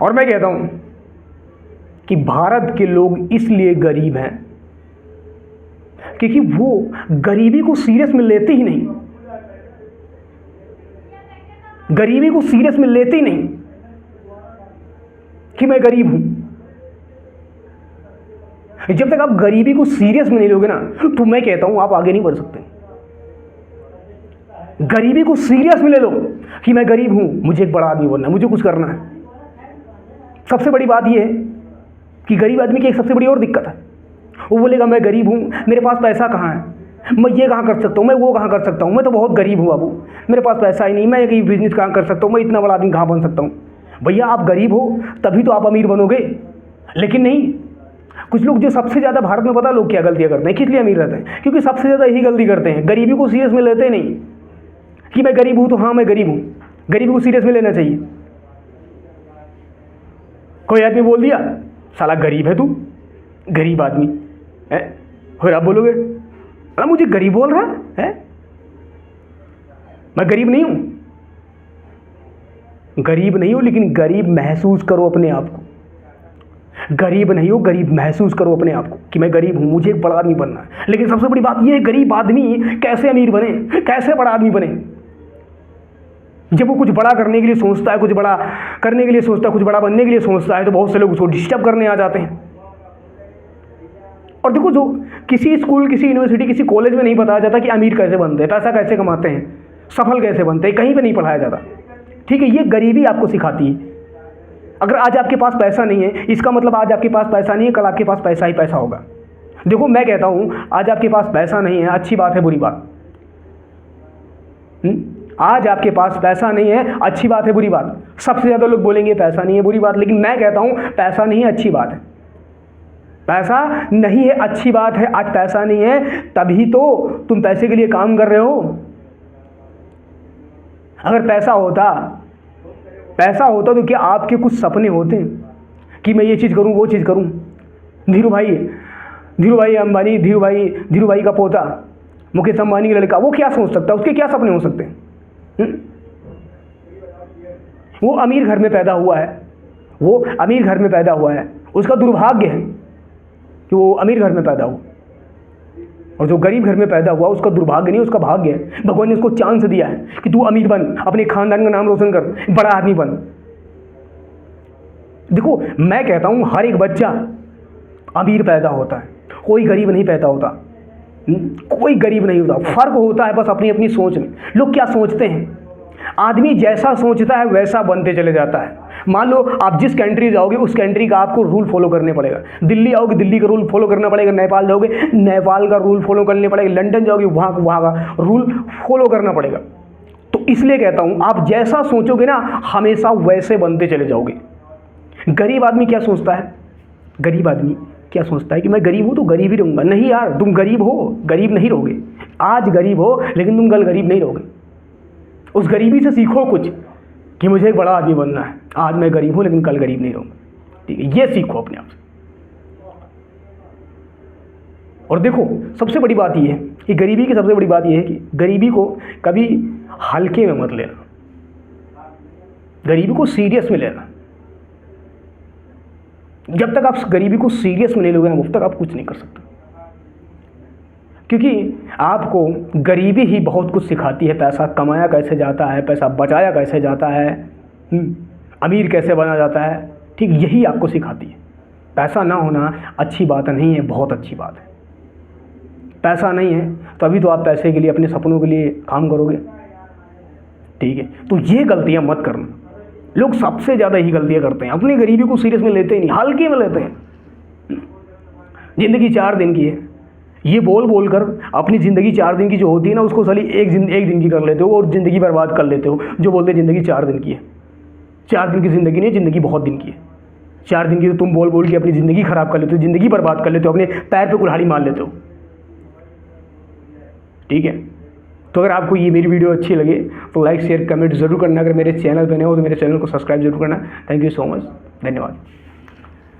और मैं कहता हूं कि भारत के लोग इसलिए गरीब हैं क्योंकि वो गरीबी को सीरियस में लेते ही नहीं, गरीबी को सीरियस में लेते ही नहीं कि मैं गरीब हूं। जब तक आप गरीबी को सीरियस में नहीं लोगे ना, तो मैं कहता हूं आप आगे नहीं बढ़ सकते। गरीबी को सीरियस में ले लो कि मैं गरीब हूं, मुझे एक बड़ा आदमी बनना है, मुझे कुछ करना है। सबसे बड़ी बात यह है कि गरीब आदमी की एक सबसे बड़ी और दिक्कत है, वो बोलेगा मैं गरीब हूं, मेरे पास पैसा कहाँ है, मैं ये कहाँ कर सकता हूँ, मैं वो कहाँ कर सकता हूँ, मैं तो बहुत गरीब हूँ बाबू, मेरे पास पैसा ही नहीं, मैं एक बिजनेस कहाँ कर सकता हूँ, मैं इतना बड़ा आदमी कहाँ बन सकता हूँ। भैया आप गरीब हो तभी तो आप अमीर बनोगे, लेकिन नहीं। कुछ लोग जो सबसे ज़्यादा भारत में, पता लोग क्या गलतियाँ करते हैं, किस लिए अमीर रहते हैं, क्योंकि सबसे ज़्यादा यही गलती करते हैं, गरीबी को सीरियस में लेते नहीं कि मैं गरीब हूँ तो हाँ मैं गरीब हूँ। गरीबी को सीरियस में लेना चाहिए। कोई आदमी बोल दिया साला गरीब है तू, गरीब आदमी है, फिर आप बोलोगे अरे मुझे गरीब बोल रहा है, मैं गरीब नहीं हूं। गरीब नहीं हो, लेकिन गरीब महसूस करो अपने आप को। गरीब नहीं हो, गरीब महसूस करो अपने आप को कि मैं गरीब हूं, मुझे एक बड़ा आदमी बनना है। लेकिन सबसे बड़ी बात यह है, गरीब आदमी कैसे अमीर बने, कैसे बड़ा आदमी बने। जब वो कुछ बड़ा करने के लिए सोचता है, कुछ बड़ा करने के लिए सोचता है, कुछ बड़ा बनने के लिए सोचता है, तो बहुत से लोग उसको डिस्टर्ब करने आ जाते हैं। और देखो, जो किसी स्कूल, किसी यूनिवर्सिटी, किसी कॉलेज में नहीं बताया जाता कि अमीर कैसे बनते हैं, पैसा कैसे कमाते हैं, सफल कैसे बनते हैं, कहीं पे नहीं पढ़ाया जाता। ठीक है, ये गरीबी आपको सिखाती है। अगर आज आपके पास पैसा नहीं है, इसका मतलब आज आपके पास पैसा नहीं है, कल आपके पास पैसा ही पैसा होगा। देखो मैं कहता हूँ, आज आपके पास पैसा नहीं है, अच्छी बात है बुरी बात? आज आपके पास पैसा नहीं है, अच्छी बात है बुरी बात? सबसे ज़्यादा लोग बोलेंगे पैसा नहीं है बुरी बात, लेकिन मैं कहता हूँ पैसा नहीं है अच्छी बात है। पैसा नहीं है अच्छी बात है। आज पैसा नहीं है तभी तो तुम पैसे के लिए काम कर रहे हो। अगर पैसा होता तो क्या आपके कुछ सपने होते कि मैं ये चीज़ करूं, वो चीज़ करूं? धीरू भाई अंबानी, धीरू भाई का पोता, मुकेश अंबानी का लड़का, वो क्या सोच सकता है, उसके क्या सपने हो सकते हैं? वो अमीर घर में पैदा हुआ है, उसका दुर्भाग्य है कि वो अमीर घर में पैदा हुआ। और जो गरीब घर में पैदा हुआ उसका दुर्भाग्य नहीं, उसका भाग्य है। भगवान ने उसको चांस दिया है कि तू अमीर बन, अपने खानदान का नाम रोशन कर, बड़ा आदमी बन। देखो मैं कहता हूं हर एक बच्चा अमीर पैदा होता है, कोई गरीब नहीं पैदा होता। कोई गरीब नहीं होता। फर्क होता है बस अपनी अपनी सोच में। लोग क्या सोचते हैं, आदमी जैसा सोचता है वैसा बनते चले जाता है। मान लो आप जिस कंट्री जाओगे उस कंट्री का आपको रूल फॉलो करने पड़ेगा। दिल्ली आओगे, दिल्ली का रूल फॉलो करना पड़ेगा। नेपाल जाओगे, नेपाल का रूल फॉलो करने पड़ेगा। लंदन जाओगे, वहाँ का रूल फॉलो करना पड़ेगा। तो इसलिए कहता हूँ आप जैसा सोचोगे ना, हमेशा वैसे बनते चले जाओगे। गरीब आदमी क्या सोचता है, कि मैं गरीब हूँ तो गरीब ही रहूँगा। नहीं यार, तुम गरीब हो, गरीब नहीं रहोगे। आज गरीब हो लेकिन तुम कल गरीब नहीं रहोगे। उस गरीबी से सीखो कुछ कि मुझे एक बड़ा आदमी बनना है। आज मैं गरीब हूं लेकिन कल गरीब नहीं रहूंगा। ठीक है, ये सीखो अपने आप से। और देखो सबसे बड़ी बात ये है कि गरीबी की सबसे बड़ी बात ये है कि गरीबी को कभी हल्के में मत लेना, गरीबी को सीरियस में लेना। जब तक आप गरीबी को सीरियस में ले लोगे ना, उस तक आप कुछ नहीं कर सकते। क्योंकि आपको गरीबी ही बहुत कुछ सिखाती है। पैसा कमाया कैसे जाता है, पैसा बचाया कैसे जाता है, अमीर कैसे बना जाता है, ठीक यही आपको सिखाती है। पैसा ना होना अच्छी बात नहीं है, बहुत अच्छी बात है। पैसा नहीं है तभी तो आप पैसे के लिए, अपने सपनों के लिए काम करोगे। ठीक है, तो ये गलतियां मत करना। लोग सबसे ज़्यादा यही गलतियां करते हैं, अपनी गरीबी को सीरियस में लेते ही नहीं, हल्के में लेते हैं। ज़िंदगी 4 दिन की है, ये बोल कर अपनी ज़िंदगी 4 दिन की जो होती है ना, उसको साली एक दिन की कर लेते हो और ज़िंदगी बर्बाद कर लेते हो। जो बोलते हैं ज़िंदगी 4 दिन की है, 4 दिन की ज़िंदगी नहीं, ज़िंदगी बहुत दिन की है। 4 दिन की तो तुम बोल के अपनी ज़िंदगी ख़राब कर लेते हो, ज़िंदगी बर्बाद कर लेते हो, अपने पैर पे कुल्हाड़ी मार लेते हो। ठीक है, तो अगर आपको ये मेरी वीडियो अच्छी लगे तो लाइक शेयर कमेंट ज़रूर करना। अगर मेरे चैनल पर नए हो तो मेरे चैनल को सब्सक्राइब जरूर करना। थैंक यू सो मच, धन्यवाद।